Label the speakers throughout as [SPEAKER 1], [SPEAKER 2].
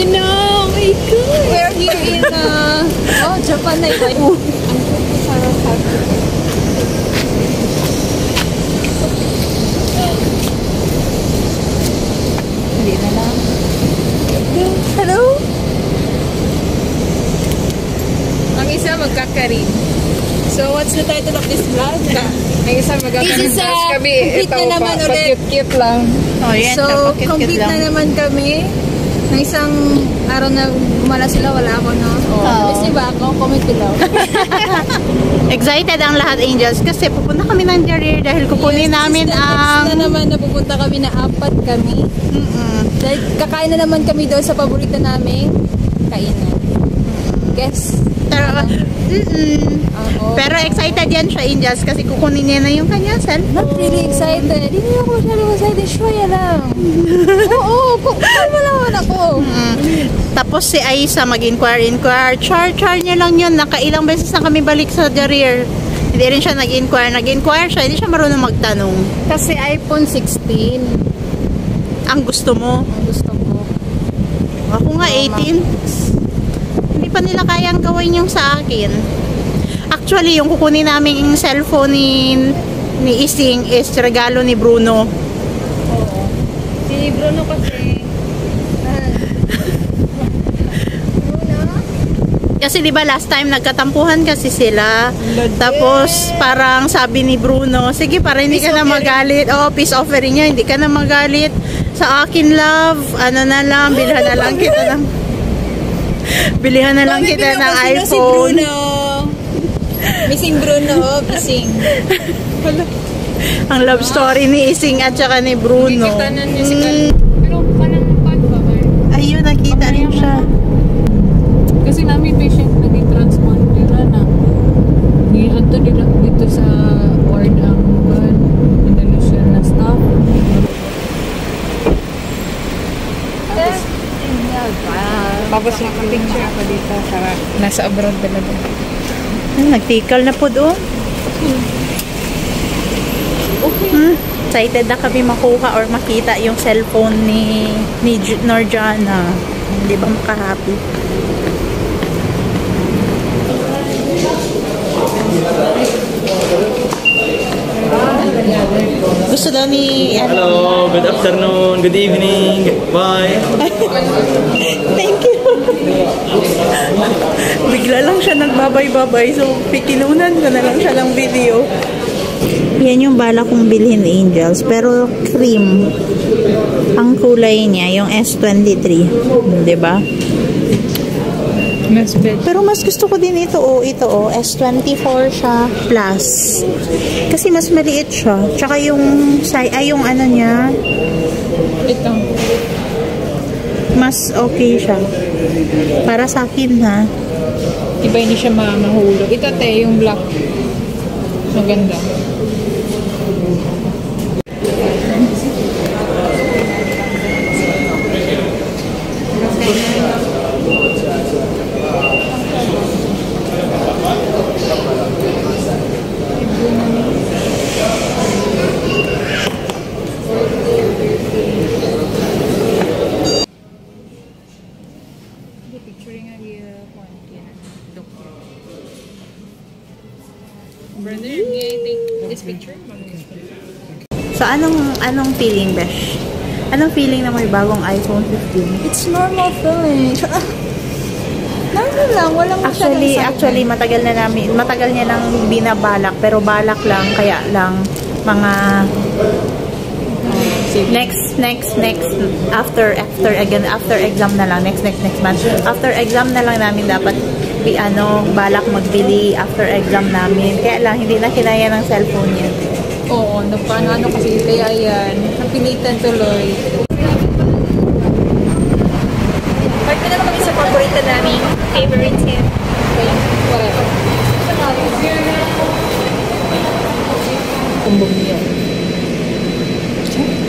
[SPEAKER 1] China! Oh my God!
[SPEAKER 2] We're here in, Japan na ito. Ang sarap sabi. Hindi na lang. Hello? Ang isa magkakarin. So, what's the title of this vlog?
[SPEAKER 1] Ang isa magkakaroon.
[SPEAKER 2] This is complete na naman ulit.
[SPEAKER 1] Cute lang.
[SPEAKER 3] Oh, yan.
[SPEAKER 2] So, complete na naman kami. Na isang araw na gumala sila, wala ako, no? Tapos diba ako, comment below.
[SPEAKER 3] Excited ang lahat, Angels, kasi pupunta kami ng Jarir dahil kukunin namin ang...
[SPEAKER 2] na naman na pupunta kami na 4 kami. Dahil kakain na naman kami doon sa paborito namin, kainan. Guess.
[SPEAKER 3] Pero excited yan siya, Angels, kasi kukunin niya na yung kanya cellphone.
[SPEAKER 2] Not really excited. Hindi ako masyadong excited. Shoya lang. Oo, kalma naman ako.
[SPEAKER 3] Tapos si Aisa mag-inquire. Char niya lang yun. Nakailang beses na kami balik sa Jarir. Hindi rin siya nag-inquire. Nag-inquire siya. Hindi siya marunong magtanong.
[SPEAKER 2] Kasi iPhone 16.
[SPEAKER 3] Ang gusto mo?
[SPEAKER 2] Ang gusto ko.
[SPEAKER 3] Ako nga 18. Hindi pa nila kayang gawin yung sa akin. Actually, yung kukunin namin yung cellphone ni Ising is regalo ni Bruno.
[SPEAKER 2] Oo. Si Bruno kasi
[SPEAKER 3] Kasi di ba last time nagkatampuhan kasi sila. Tapos parang sabi ni Bruno, sige para hindi ka na magalit. Oh, peace offering niya, hindi ka na magalit. Sa akin, love, ano na lang, bilhan na lang kita ng bilihan na lang kita ng iPhone.
[SPEAKER 2] Si Bruno. Missing Bruno, missing.
[SPEAKER 3] Ang love story ni Ising at saka ni Bruno.
[SPEAKER 1] Pero parang pag ba?
[SPEAKER 3] Ayun, nakita rin siya.
[SPEAKER 1] Kasi namin patient naging transplant nila na nihanto nila dito sa ward ang Andalusian na staff. Tapos nakapicture ako dito para nasa abroad talaga.
[SPEAKER 3] Nagtikal na po doon.
[SPEAKER 1] Okay.
[SPEAKER 3] Excited na kami makuha or makita yung cellphone ni Norjana. Hindi ba makahappy? Gusto daw ni...
[SPEAKER 4] Hello, good afternoon, good evening, bye.
[SPEAKER 3] Thank you. Bigla lang siya nagbabay-babay. So, pikinunan ko na lang siya ng video. Yan yung bala kong bilhin, Angels. Pero cream. Ang kulay niya, yung S23. Diba?
[SPEAKER 1] Mas bed.
[SPEAKER 3] Pero mas gusto ko din ito, S24 siya plus. Kasi mas maliit siya. Tsaka yung yung ano niya,
[SPEAKER 1] Ito.
[SPEAKER 3] mas okay siya. Para sa akin, ha.
[SPEAKER 1] Iba hindi siya mahulog. Ito te, yung black. Maganda. Brother, may I take this picture?
[SPEAKER 3] So, anong feeling, Besh? Anong feeling na may bagong iPhone 15?
[SPEAKER 2] It's normal feeling. Normal lang, walang
[SPEAKER 3] Actually, matagal niya nang binabalak, pero balak lang, kaya lang, mga next after exam na lang, next month. After exam na lang namin dapat balak magbili after exam namin. Kaya lang, hindi na kinaya ng cellphone yan.
[SPEAKER 2] Oo, ano kasi kaya yan. Napilitan tuloy. Part na naman kami sa paborito namin. Favorite him. Okay, whatever.
[SPEAKER 1] Kumbong niyo.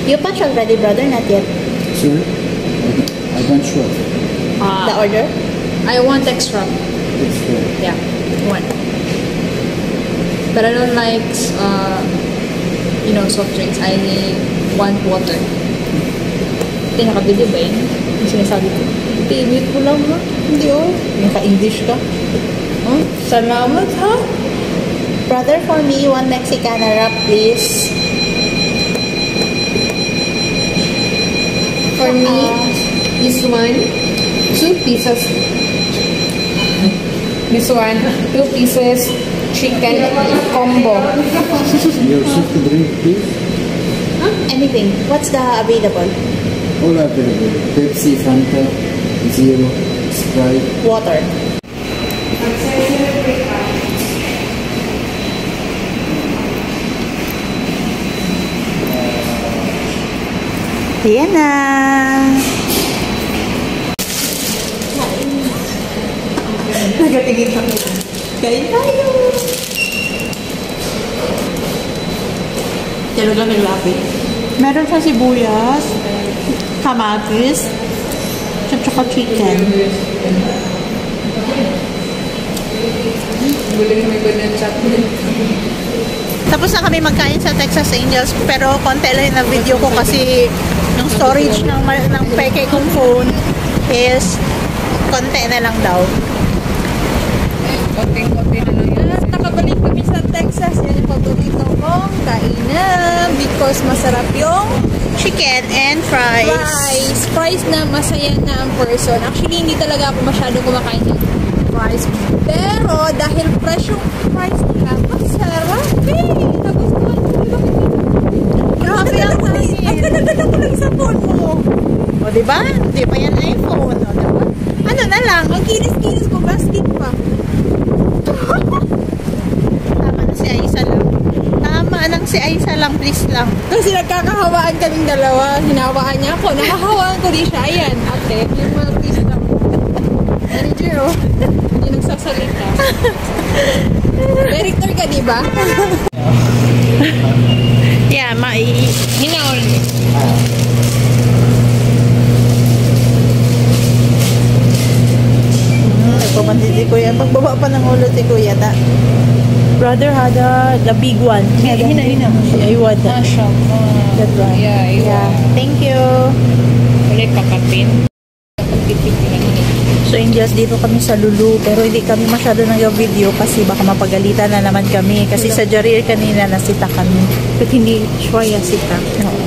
[SPEAKER 3] You patch already, brother? Not yet.
[SPEAKER 5] Sorry? I went short.
[SPEAKER 3] The order?
[SPEAKER 2] I want extra.
[SPEAKER 5] Extra.
[SPEAKER 2] Yeah, one. But I don't like, soft drinks. I want water. Ito nakabili ba yun? Yung sinasabi ko.
[SPEAKER 1] Mute mo lang ha.
[SPEAKER 3] Hindi oh. Naka-English ka.
[SPEAKER 1] Oh, salamat ha.
[SPEAKER 3] Brother, for me, 1 Mexicana wrap, please.
[SPEAKER 1] For me, this one, 2 pieces. This one, 2 pieces chicken combo.
[SPEAKER 5] Your soft drink, please.
[SPEAKER 3] Anything. What's the available?
[SPEAKER 5] All available. Pepsi, Fanta, Zero, Sprite.
[SPEAKER 3] Water. Ayan na. Nagatingin kami. Kain tayo. Talaga naglapit. Meron siya sibuyas, kamatis, at saka chicken.
[SPEAKER 1] Buling may banana chocolate.
[SPEAKER 3] Tapos na kami magkain sa Texas Angels, pero konti lang na video ko kasi yung storage ng peke kong phone is konti na lang daw.
[SPEAKER 1] Konting-konti na lang yan.
[SPEAKER 2] At nakabalik kami sa Texas. Yan yung paborito kong kainan because masarap yung
[SPEAKER 3] Chicken and fries.
[SPEAKER 2] Fries na masaya na ang person. Actually, hindi talaga ako masyadong kumakain ng fries. Pero dahil fresh yung fries nila, masarap eh. Nagustuhan ko. Grabe ang kain. Ang ganda-ganda ko lang sa phone mo.
[SPEAKER 3] O, diba? Di ba yan iPhone? O, diba? Ano na lang?
[SPEAKER 2] Ang kinis-kinis ko, basket pa.
[SPEAKER 3] Tama na si Aisa lang. Tama lang si Aisa lang, please lang.
[SPEAKER 2] Kasi nagkakahawaan kaming dalawa. Hinawaan niya ako. Nakahawaan ko din siya. Ayan, ate. Yung mga please lang. Manager, oh. Hindi nagsasalita. Director ka, di ba?
[SPEAKER 3] Yeah,
[SPEAKER 2] Hinaon.
[SPEAKER 3] Nagpapansin si Kuya. Magbaba pa ng ulo si Kuya, ta. Brother had the big one.
[SPEAKER 1] Hina.
[SPEAKER 3] I want that. That one.
[SPEAKER 1] Yeah.
[SPEAKER 3] Thank you.
[SPEAKER 1] Ulit kakapin.
[SPEAKER 3] So, Angels, dito kami sa Lulu. Pero hindi kami masyado nag-video kasi baka mapagalitan na naman kami. Kasi sa Jarir kanina nasita kami. But hindi siya sita. Oo.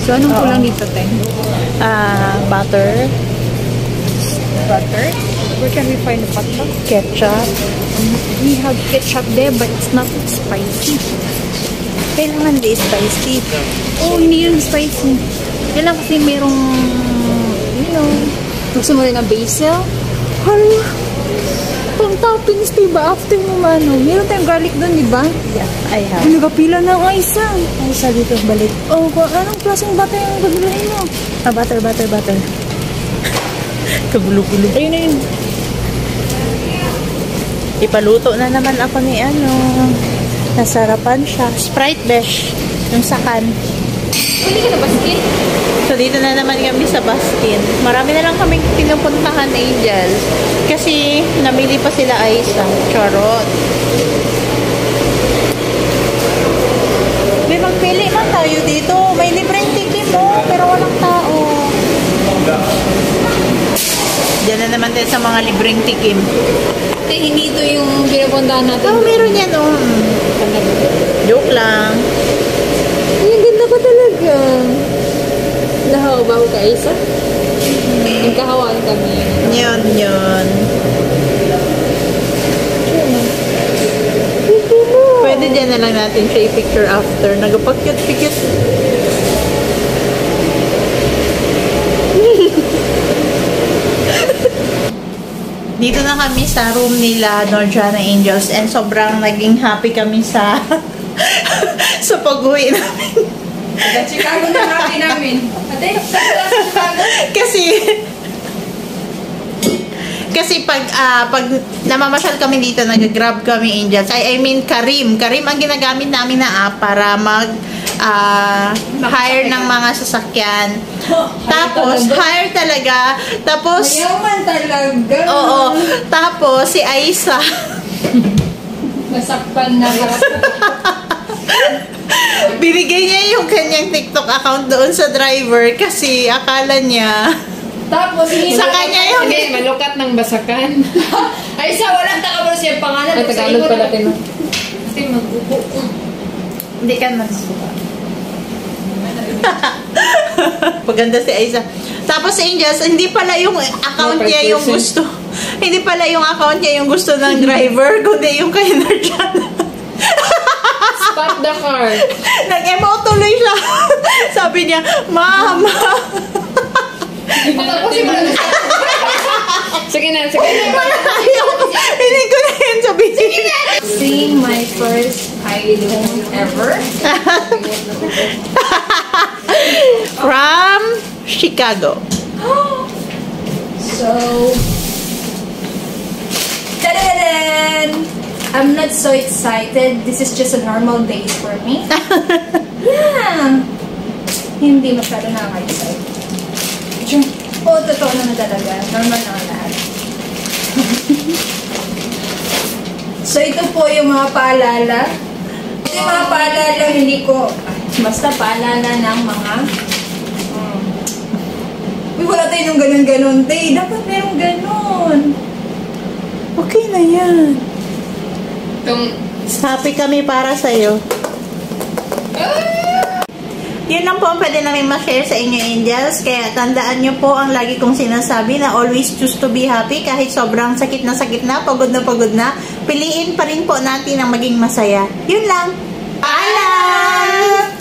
[SPEAKER 2] So, anong kulang dito, te?
[SPEAKER 3] Butter.
[SPEAKER 2] Where can we find the butter?
[SPEAKER 3] Ketchup.
[SPEAKER 2] We have ketchup there, but it's not spicy.
[SPEAKER 3] Kailangan di spicy.
[SPEAKER 2] Oh, hindi yung spicy. Kailangan kasi merong, you know, gusto mo rin ng basil? Hala, pang toppings, diba? After mo meron tayong garlic doon, diba?
[SPEAKER 3] Yeah, I have.
[SPEAKER 2] Nagapila na ang isa.
[SPEAKER 3] Ay, sa dito balik.
[SPEAKER 2] Oh, anong klaseng butter yung gagawin mo?
[SPEAKER 3] Butter. Kagulo-gulo.
[SPEAKER 2] Ayun na yun.
[SPEAKER 3] Ipaluto na naman ako ni nasarapan siya. Sprite besh. Yung sakan.
[SPEAKER 2] Hindi ka na basket?
[SPEAKER 3] So, dito na naman kami sa Baskin. Marami na lang kaming pinupuntahan, Angel. Kasi, namili pa sila Aisa. Charot. May magpili man tayo dito. May libreng ticket, oh. Pero walang tao. Diyan na naman tayo sa mga libreng tikim.
[SPEAKER 2] Hindi ito yung pinapuntahan natin.
[SPEAKER 3] Oh, meron yan, oh. Joke lang.
[SPEAKER 2] Ay, ang ganda pa talaga. Nahaw ba ka, Isa? Nagkahawaan kami.
[SPEAKER 3] Yun. Pwede dyan na lang natin siya i-picture after. Nagapag-cute-cute. Dito na kami sa room nila, Norjana Angels, and sobrang naging happy kami sa sa pag-uwi namin.
[SPEAKER 2] Chicago na happy namin. Ate, Chicago?
[SPEAKER 3] Kasi pag namamasyal kami dito, nag-grab kami, Angels. I mean, Karim ang ginagamit namin na app para hire ng mga sasakyan. Tapos, hire talaga. Tapos,
[SPEAKER 2] Mayaman talaga.
[SPEAKER 3] oo. Tapos, si Aisa.
[SPEAKER 2] Nasakpan na.
[SPEAKER 3] Binigay niya yung kanyang TikTok account doon sa driver kasi akala niya
[SPEAKER 2] Tapos,
[SPEAKER 3] Sa kanya yung...
[SPEAKER 1] Hindi, malukat ng basakan.
[SPEAKER 2] ay sa walang Tagalog siya pangalan.
[SPEAKER 1] Ay, Tagalog pala tino.
[SPEAKER 2] Kasi magbubo ko.
[SPEAKER 3] Hindi ka nagsuka. Paganda si Aiza. Tapos Angels, hindi pala yung account niya yung gusto. Hindi pala yung account niya yung gusto ng driver, kundi yung kay Narjana.
[SPEAKER 1] Stop the car.
[SPEAKER 3] Nag-emo tuloy siya. Sabi niya, Mama.
[SPEAKER 1] Sige na, sige na.
[SPEAKER 3] Hindi ko na yun sabihin.
[SPEAKER 2] Seeing my first iPhone ever.
[SPEAKER 3] From Chicago.
[SPEAKER 2] So, ta-da-da-dan! I'm not so excited. This is just a normal day for me. Yeah. Hindi masyado nakaka-excite. Oo, totoo naman talaga. Normal na lahat. So, ito po yung mga paalala. Ito yung mga paalala, hindi ko, basta paalala ng mga, uy, wala tayo nung ganun-ganun. Tay, dapat merong ganun.
[SPEAKER 3] Okay na yan.
[SPEAKER 1] Itong,
[SPEAKER 3] Happy kami para sa'yo. Yun lang po ang pwede namin ma-share sa inyo, Angels. Kaya tandaan nyo po ang lagi kong sinasabi na always choose to be happy. Kahit sobrang sakit na, pagod na, piliin pa rin po natin ang maging masaya. Yun lang. Paalam!